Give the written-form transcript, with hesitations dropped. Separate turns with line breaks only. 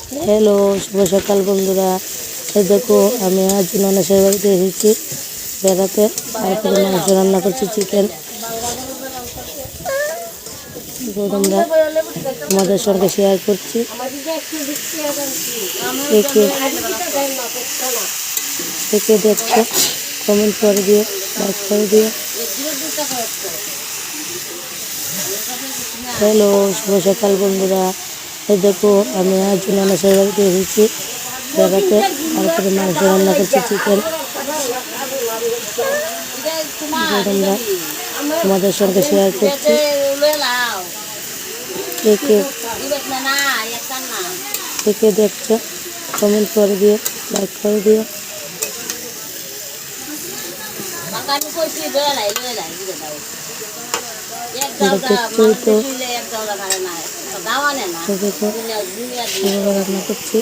Hello, শুভ সকাল বন্ধুরা। এই দেখো আমি আজ ননসের বাড়িতে এসেছি বেড়াতে। তারপরে মাংস রান্না করছি, চিকেন। তোমরা তোমাদের সঙ্গে শেয়ার করছি। কে দেখছো কমেন্ট করে দিও, লাইক করে দিও। হ্যালো, শুভ সকাল বন্ধুরা। এই দেখো আমি আজ ননসের বাড়িতে এসেছি বেড়াতে। তারপরে মাংস রান্না করছি, চিকেন। তোমরা তোমাদের সঙ্গে শেয়ার করছি। কে দেখছো কমেন্ট করে দিও, লাইক করে দিও। দেখছোই তো, রান্না করছি।